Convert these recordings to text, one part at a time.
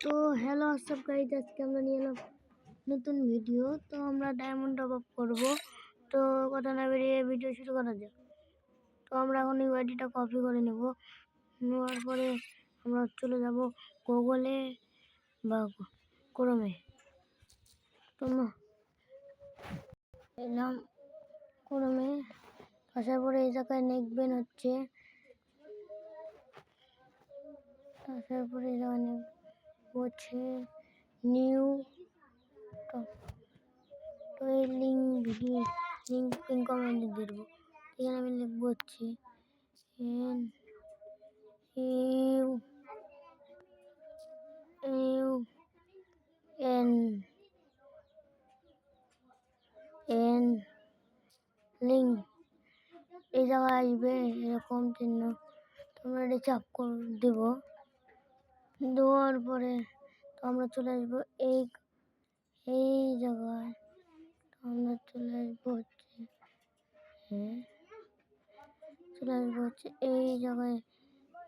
তো হ্যালো সব গাইজ, আজকে আমরা নিয়ে এলাম নতুন ভিডিও। তো আমরা ডায়মন্ড টপ আপ করবো। তো কথা না বেরিয়ে ভিডিও শুরু করা যাক। তো আমরা এখন এই আইডিটা কপি করে নেওয়ার পরে আমরা চলে যাব গুগলে বা ক্রোমে। তো এলাম ক্রোমে, আসার পরে এই জায়গায় লিখবেন হচ্ছে, আসার পরে এই জায়গায় হচ্ছে নিউ টপ। তো এই লিঙ্ক কমেন্টে দিয়ে দেবো। এখানে আমি লিখবো হচ্ছে NUN লিঙ্ক। এই জায়গায় আসবে এরকম চিহ্ন, তোমরা এটা চাপ করে দেবো। দেওয়ার পরে তো আমরা চলে আসবো এই জায়গায়। তো আমরা চলে আসবো হচ্ছে এই জায়গায়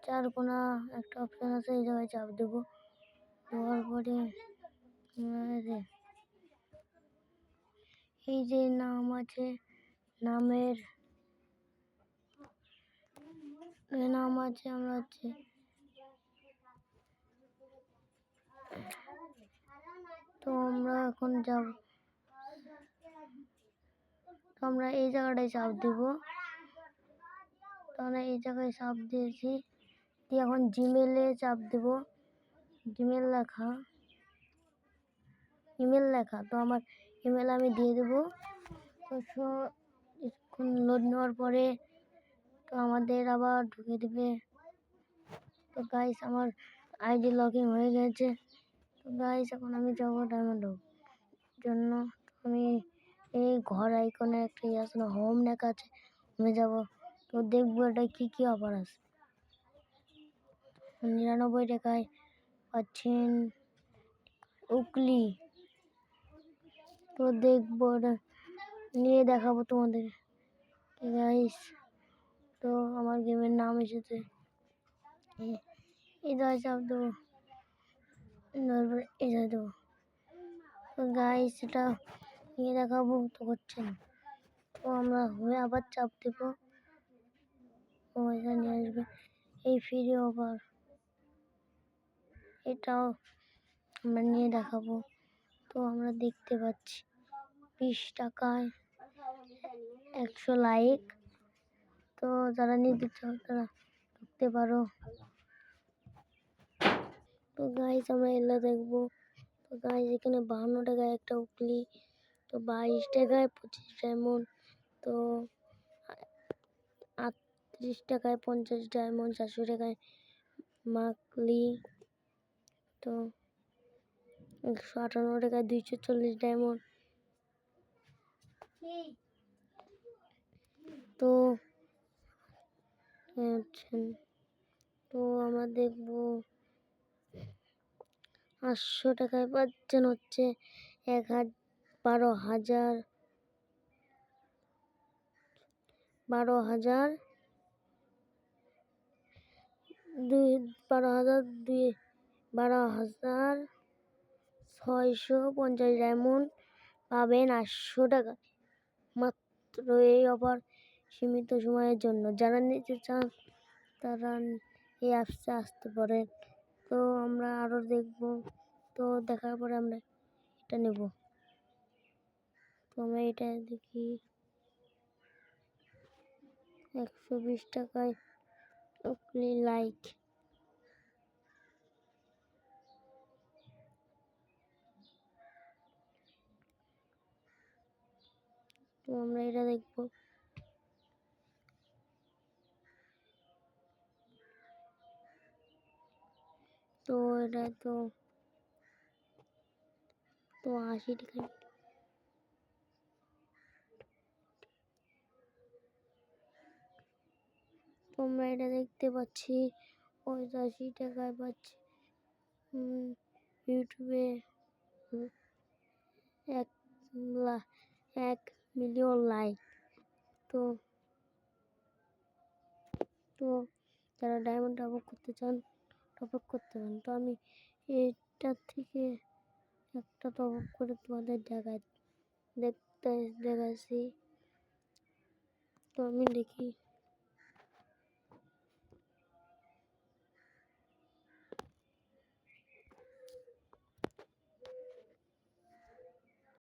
চার কোনা একটা অপশন আছে, এই জায়গায় চাপ দেবো। দেওয়ার পরে এই যে নাম আছে, নামের নাম আছে, আমরা হচ্ছে তো আমরা এখন যাব। তো আমরা এই জায়গাটায় চাপ দেব। তো আমরা এই জায়গায় চাপ দিয়েছি, দিয়ে এখন জিমেলে চাপ দেব। ইমেল লেখা তো আমার ইমেল আমি দিয়ে দেবো। তো কিছুক্ষণ লোড নেওয়ার পরে তো আমাদের আবার ঢুকে দেবে। তো গাইস, আমার আইডি লগইন হয়ে গেছে। তো গাইস, এখন আমি যাবো ডায়মন্ড জন্য। আমি এই ঘর আইকনে একটা আছে না, হোম লেখা আছে, আমি যাবো। তো দেখবো এটা কি অফার আছে। 99 টাকায় পাচ্ছেন উকলি। তো দেখবো, এটা নিয়ে দেখাবো তোমাদের গাইস। তো আমার গেমের নাম এসেছে, এই জায়গায় চাপ দেবো, এই জায়গায় দেবো। তো গাইস, এটা নিয়ে দেখাবো, তো হচ্ছে না। তো আমরা আবার চাপ দেবো, পয়সা নিয়ে আসবে এই ফ্রি অফার। এটাও আমরা নিয়ে দেখাবো। তো আমরা দেখতে পাচ্ছি 20 টাকায় 100 লাইক। তো যারা নিতে চাও তারা দেখতে পারো। তো গাইস, আমরা এলা দেখবো। তো গাইস, এখানে 52 টাকায় একটা উকলি, তো 22 টাকায় 25 ডায়মন্ড, তো 38 টাকায় 50 ডায়মন্ড, 400 টাকায় মাকলি, তো 158 টাকায় 240 ডায়মন্ড। তো তো আমরা দেখবো 800 টাকায় পাচ্ছেন হচ্ছে 12,000 12,650 ডায়মন্ড পাবেন 800 টাকা মাত্র। এই অফার সীমিত সময়ের জন্য, যারা নিতে চান তারা এই অ্যাপসে আসতে পারেন। তো আমরা আরও দেখব। তো দেখার পরে আমরা এটা নেব। তো আমরা এটা দেখি 120 টাকায় লাইক। তো আমরা এটা দেখব। তো এটা তো 80 টাকা। তোমরা এটা দেখতে পাচ্ছি 85 টাকায় পাচ্ছি ইউটিউবে 1 মিলিয়ন লাইক। তো তো যারা ডায়মন্ড টপ আপ করতে চান টপ আপ করতে পারেন। তো আমি এই এটার থেকে একটা টপ আপ করে তোমাদের দেখাচ্ছি। তো আমি দেখি